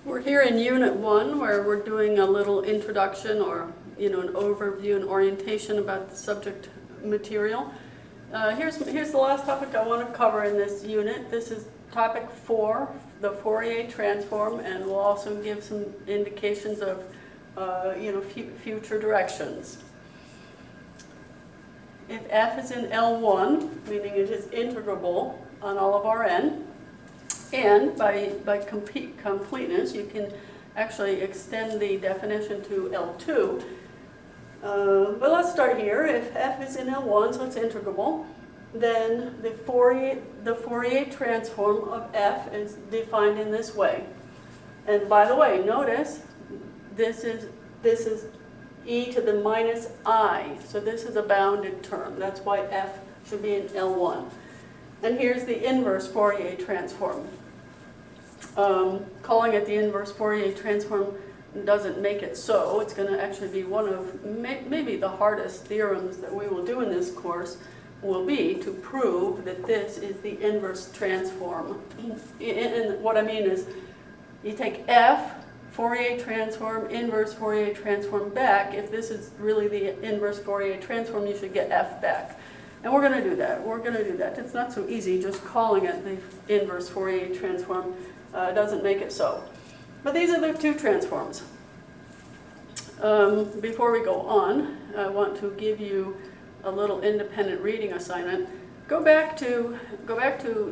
We're here in Unit 1 where we're doing a little introduction or an overview and orientation about the subject material. Here's the last topic I want to cover in this unit. This is topic 4, the Fourier Transform, and we'll also give some indications of future directions. If f is in L1, meaning it is integrable on all of Rn, and by completeness, you can actually extend the definition to L2. But let's start here. If f is in L1, so it's integrable, then the Fourier transform of f is defined in this way. And by the way, notice this is e to the minus I. So this is a bounded term. That's why f should be in L1. And here's the inverse Fourier transform. Calling it the inverse Fourier transform doesn't make it so. It's going to actually be one of maybe the hardest theorems that we will do in this course will be to prove that this is the inverse transform. And what I mean is you take f, Fourier transform, inverse Fourier transform back. If this is really the inverse Fourier transform, you should get f back. And we're going to do that. It's not so easy just calling it the inverse Fourier transform. Doesn't make it so. But these are the two transforms. Before we go on, I want to give you a little independent reading assignment. Go back to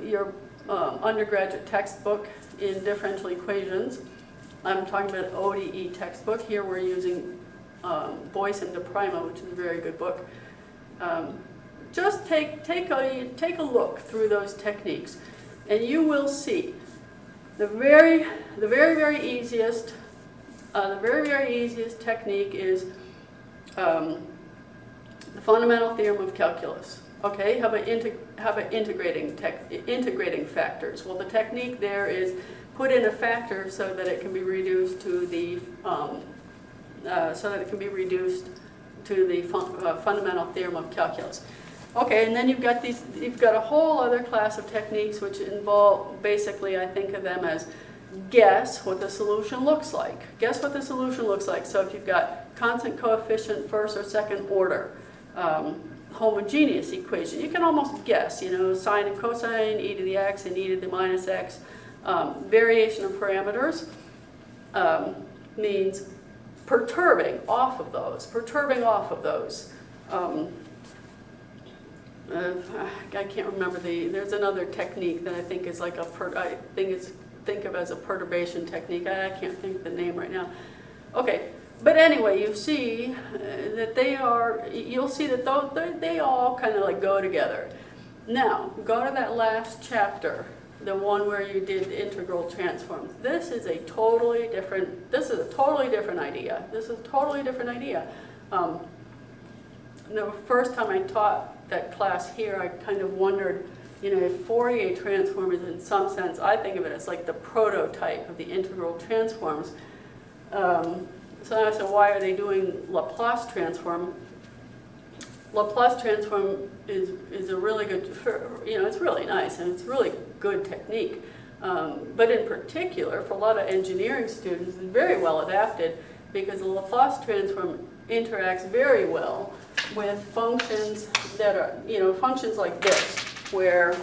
your undergraduate textbook in differential equations. I'm talking about ODE textbook. Here we're using Boyce and DePrimo, which is a very good book. Just take a look through those techniques, and you will see the very easiest technique is the fundamental theorem of calculus. Okay, how about integrating factors? Well, the technique there is put in a factor so that it can be reduced to the fundamental theorem of calculus. Okay, and then you've got a whole other class of techniques which involve, basically I think of them as guess what the solution looks like. Guess what the solution looks like. So if you've got constant coefficient first or second order, homogeneous equation, you can almost guess, sine and cosine, e to the x and e to the minus x. Variation of parameters means perturbing off of those. I can't remember there's another technique that I think is like think of as a perturbation technique. I can't think of the name right now. Okay, but anyway, you see that they all kind of like go together. Now, go to that last chapter, the one where you did integral transforms. This is a totally different idea. The first time I taught that class here, I kind of wondered, if Fourier transform is in some sense, I think of it as like the prototype of the integral transforms. So I said, why are they doing Laplace transform? Laplace transform is a really good, it's really nice and it's really good technique. But in particular, for a lot of engineering students, it's very well adapted because the Laplace transform interacts very well with functions that are, functions like this, where,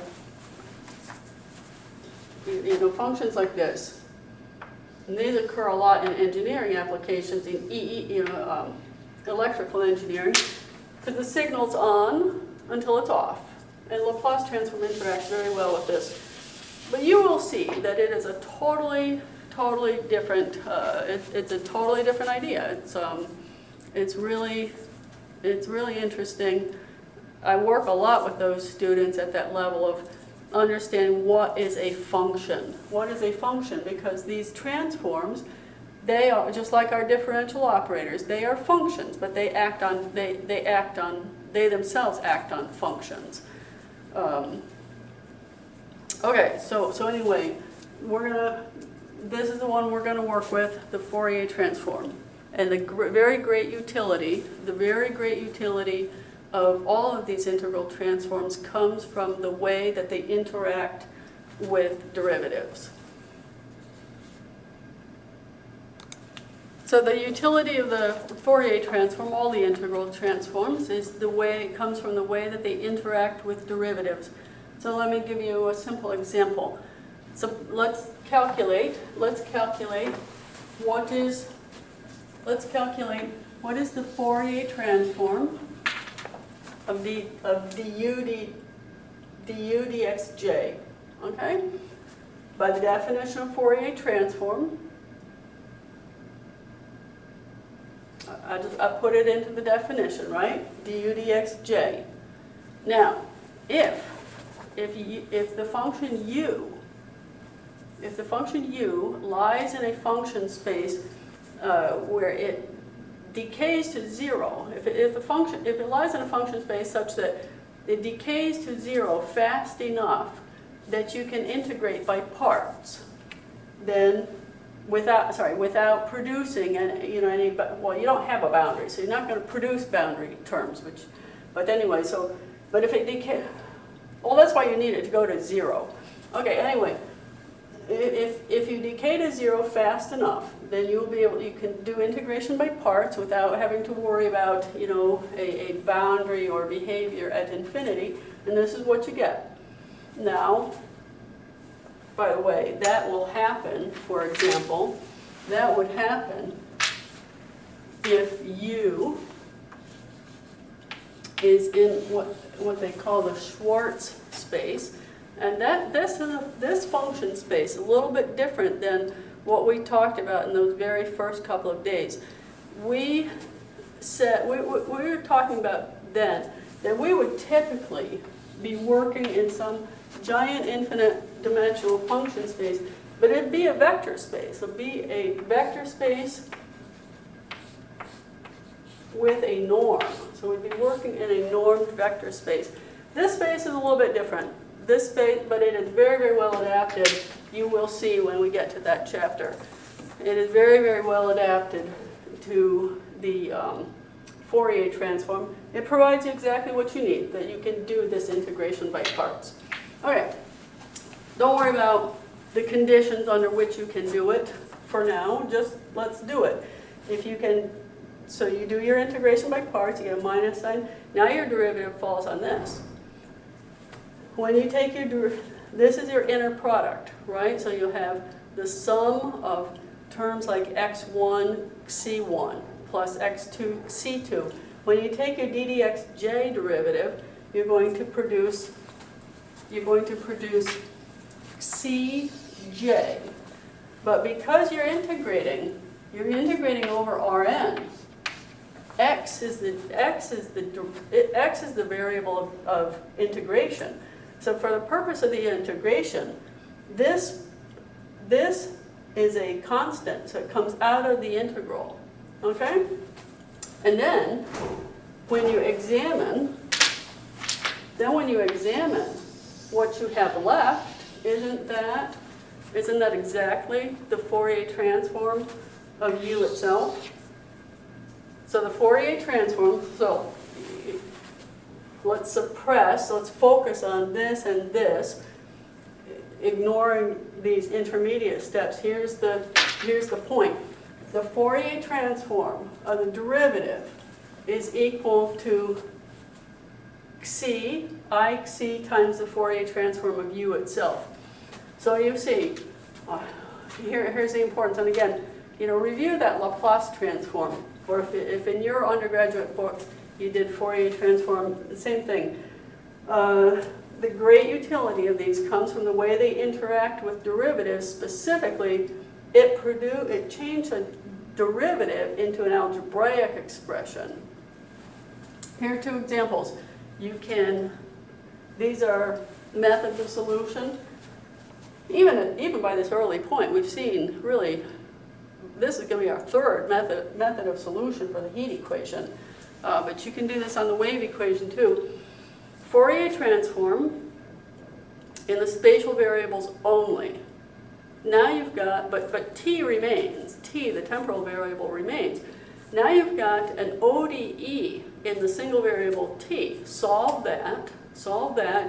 functions like this. And these occur a lot in engineering applications, in electrical engineering, because the signal's on until it's off. And Laplace transform interacts very well with this. But you will see that it is a totally different, it's a totally different idea. It's really interesting. I work a lot with those students at that level of understanding what is a function. What is a function? Because these transforms, they are just like our differential operators. They are functions, but they themselves act on functions. Okay, so anyway, this is the one we're gonna work with, the Fourier transform. And the very great utility of all of these integral transforms comes from the way that they interact with derivatives. So the utility of the Fourier transform, all the integral transforms, is the way it comes from the way that they interact with derivatives. So let me give you a simple example. So let's calculate what is the Fourier transform of du dxj, okay? By the definition of Fourier transform, I put it into the definition, right? Du dxj. Now, if the function u lies in a function space where it decays to zero, if it lies in a function space such that it decays to zero fast enough that you can integrate by parts, then without producing any, you don't have a boundary, so you're not going to produce boundary terms, but anyway, but if it decays, well, that's why you need it to go to zero. Okay, anyway, if you decay to zero fast enough, then you can do integration by parts without having to worry about, a boundary or behavior at infinity, and this is what you get. Now, by the way, that will happen, for example, that would happen if U is in what they call the Schwartz space. And this function space is a little bit different than what we talked about in those very first couple of days. We were talking about then that we would typically be working in some giant infinite dimensional function space, but it'd be a vector space. It'd be a vector space with a norm. So we'd be working in a normed vector space. This space is a little bit different. This space, but it is very, very well adapted. You will see when we get to that chapter. It is very, very well adapted to the Fourier transform. It provides you exactly what you need, that you can do this integration by parts. Okay, don't worry about the conditions under which you can do it for now. Just let's do it. If you can, so you do your integration by parts, you get a minus sign. Now your derivative falls on this. When you take this is your inner product, right? So you'll have the sum of terms like x1, c1 plus x2, c2. When you take your ddxj derivative, you're going to produce cj. But because you're integrating over Rn. X is the variable of integration. So for the purpose of the integration, this is a constant, so it comes out of the integral, okay? And then when you examine what you have left, isn't that exactly the Fourier transform of U itself? So the Fourier transform, so let's focus on this and this, ignoring these intermediate steps. Here's the point. The Fourier transform of the derivative is equal to c times the Fourier transform of U itself. So you see, here's the importance, and again, review that Laplace transform, or if in your undergraduate book you did Fourier transform, the same thing. The great utility of these comes from the way they interact with derivatives. Specifically, it changed a derivative into an algebraic expression. Here are two examples. These are methods of solution. Even by this early point, we've seen really, this is going to be our third method of solution for the heat equation. But you can do this on the wave equation too. Fourier transform in the spatial variables only. Now you've got, but t remains. T, the temporal variable, remains. Now you've got an ODE in the single variable t. Solve that,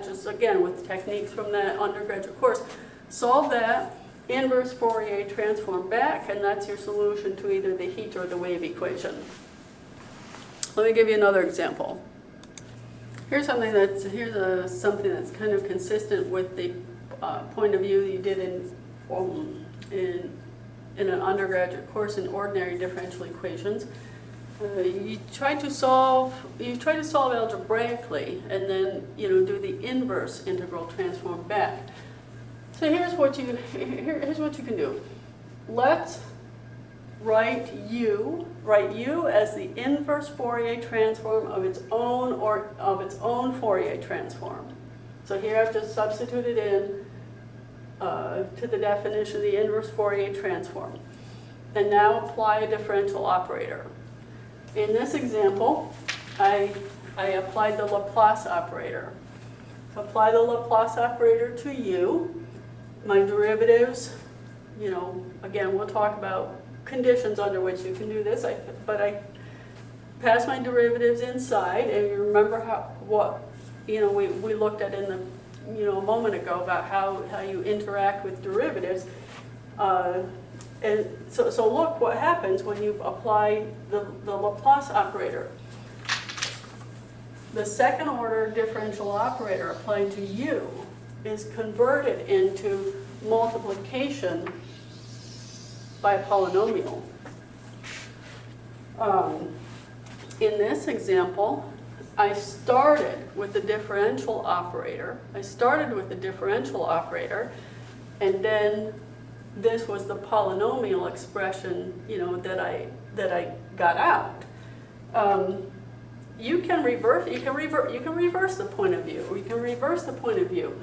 just again with techniques from that undergraduate course. Solve that, inverse Fourier transform back, and that's your solution to either the heat or the wave equation. Let me give you another example. Here's something that's kind of consistent with the point of view you did in an undergraduate course in ordinary differential equations. You try to solve algebraically, and then do the inverse integral transform back. So here's what you can do. Let's write U as the inverse Fourier transform of its own Fourier transform. So here I've just substituted in to the definition of the inverse Fourier transform. And now apply a differential operator. In this example, I applied the Laplace operator. So apply the Laplace operator to U. My derivatives, again, we'll talk about conditions under which you can do this, but I pass my derivatives inside, and you remember we looked at in the a moment ago about how you interact with derivatives. And so look what happens when you apply the Laplace operator. The second order differential operator applied to U is converted into multiplication by a polynomial. In this example, I started with the differential operator. And then this was the polynomial expression, that I got out. You can reverse the point of view, or you can reverse the point of view.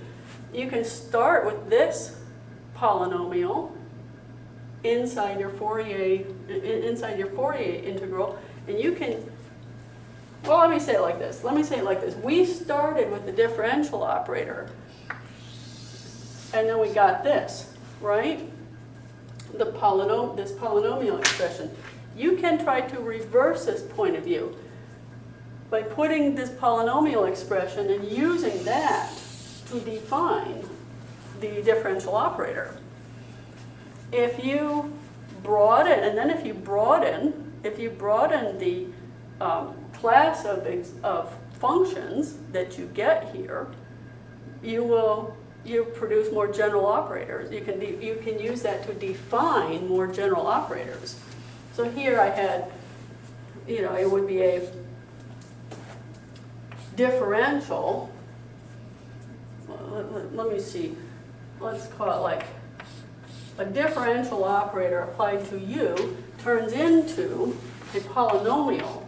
You can start with this polynomial inside your Fourier integral, and you can. Well, let me say it like this. We started with the differential operator, and then we got this, right? This polynomial expression. You can try to reverse this point of view by putting this polynomial expression and using that to define the differential operator. If you broaden the class of functions that you get here, you produce more general operators. You can use that to define more general operators. So here I had, it would be a differential. Let me see. Let's call it like a differential operator applied to U turns into a polynomial,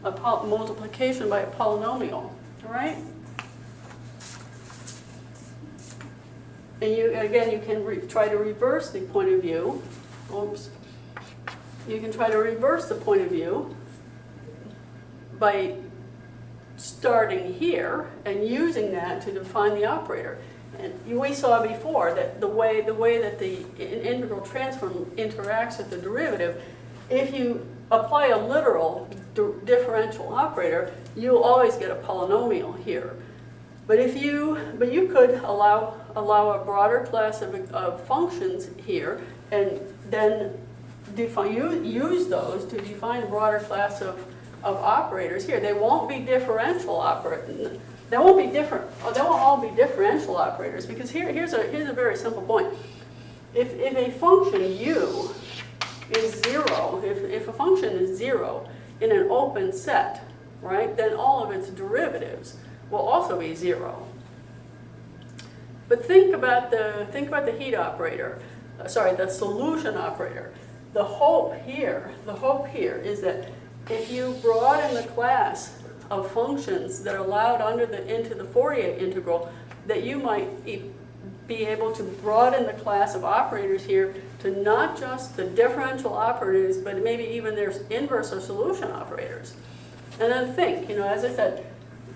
multiplication by a polynomial, all right? And you can try to reverse the point of view. Oops. You can try to reverse the point of view by starting here and using that to define the operator. And we saw before that the way that the integral transform interacts with the derivative, if you apply a literal differential operator, you'll always get a polynomial here. But you could allow a broader class of functions here, and then use those to define a broader class of operators here. They won't be differential operators. They won't all be differential operators, because here's a very simple point. If a function U is zero, if a function is zero in an open set, right, then all of its derivatives will also be zero. But think about the heat operator, the solution operator. The hope here is that if you broaden the class of functions that are allowed into the Fourier integral, that you might be able to broaden the class of operators here to not just the differential operators, but maybe even their inverse or solution operators. And then think, as I said,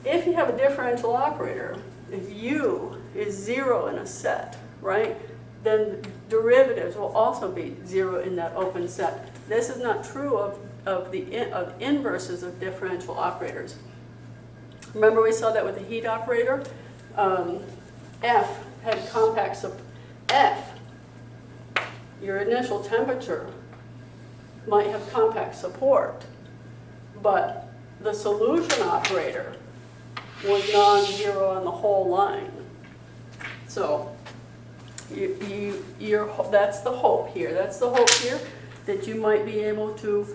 if you have a differential operator, if U is zero in a set, right, then derivatives will also be zero in that open set. This is not true of inverses of differential operators. Remember we saw that with the heat operator? F had F, your initial temperature, might have compact support, but the solution operator was non-zero on the whole line. So that's the hope here. That's the hope here, that you might be able to,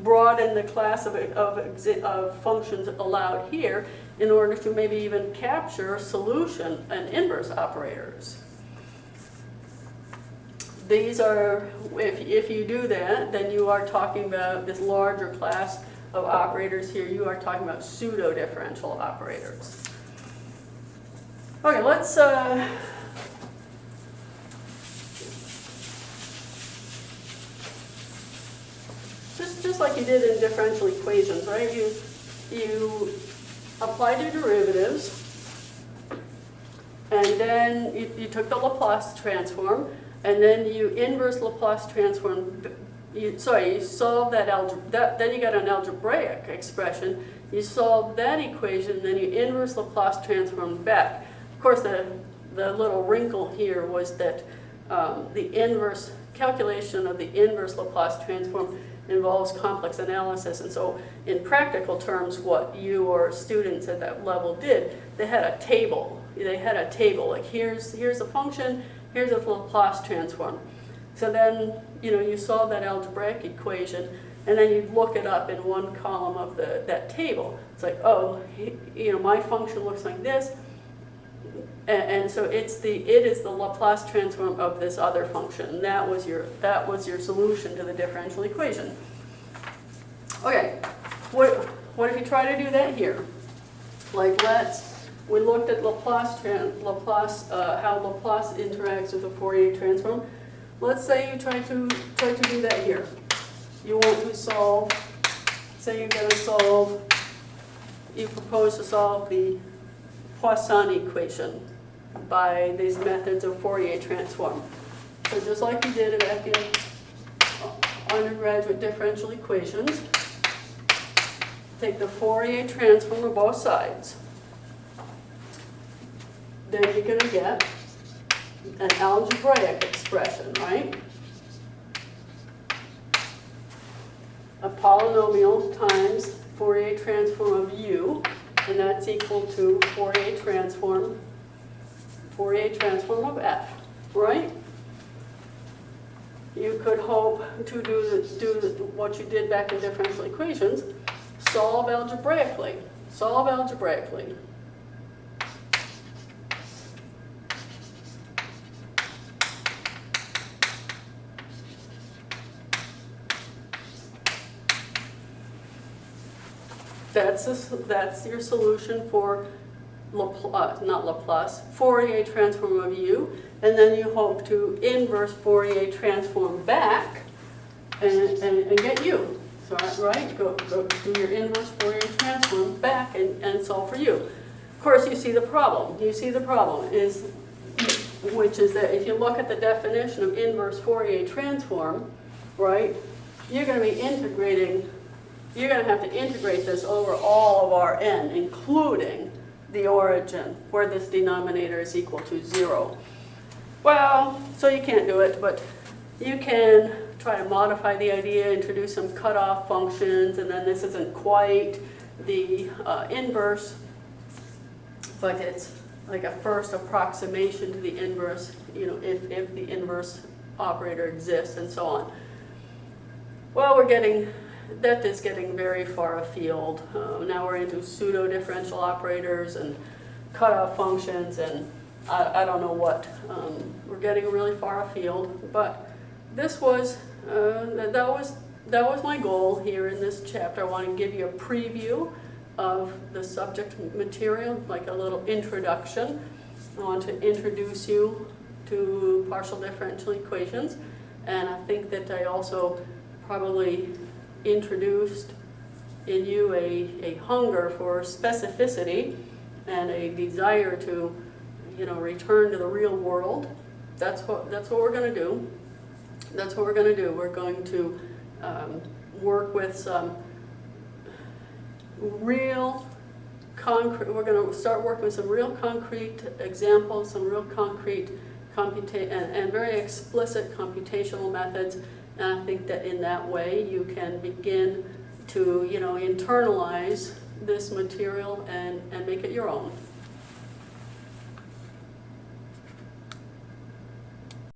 broaden the class of functions allowed here in order to maybe even capture solution and inverse operators. These are, if you do that, then you are talking about this larger class of operators here. You are talking about pseudo-differential operators. Okay, let's just like you did in differential equations, right? You applied your derivatives, and then you took the Laplace transform, and then you inverse Laplace transform. You solve that then you got an algebraic expression. You solve that equation, then you inverse Laplace transform back. Of course, the little wrinkle here was that the inverse calculation of the inverse Laplace transform involves complex analysis, and so in practical terms, what your students at that level did, they had a table. Like here's a function, here's a Laplace transform. So then, you solve that algebraic equation, and then you look it up in one column of that table. It's like, oh, my function looks like this, and so it is the Laplace transform of this other function. That was your solution to the differential equation. Okay, what if you try to do that here? Like we looked at how Laplace interacts with the Fourier transform. Let's say you try to do that here. You want to solve. Say you're going to solve. You propose to solve the Poisson equation by these methods of Fourier transform. So just like you did back in undergraduate differential equations, take the Fourier transform of both sides. Then you're going to get an algebraic expression, right? A polynomial times Fourier transform of u, and that's equal to Fourier transform of f, right? You could hope to do what you did back in differential equations, solve algebraically. That's your solution for Fourier transform of u, and then you hope to inverse Fourier transform back and get u. So, right, go do your inverse Fourier transform back and solve for u. Of course, you see the problem. Which is that if you look at the definition of inverse Fourier transform, right, you're going to be integrating. You're going to have to integrate this over all of Rn, including the origin, where this denominator is equal to 0. Well, so you can't do it, but you can try to modify the idea, introduce some cutoff functions, and then this isn't quite the inverse, but it's like a first approximation to the inverse, if the inverse operator exists, and so on. Well, that is getting very far afield. Now we're into pseudo-differential operators and cutoff functions, and I don't know what. We're getting really far afield, but this was that was my goal here in this chapter. I want to give you a preview of the subject material, like a little introduction. I want to introduce you to partial differential equations, and I think that I also probably introduced in you a hunger for specificity and a desire to, return to the real world. That's what we're going to do. We're going to work with some real concrete, we're going to start working with some real concrete examples, some real concrete and very explicit computational methods. And I think that in that way you can begin to, internalize this material and make it your own.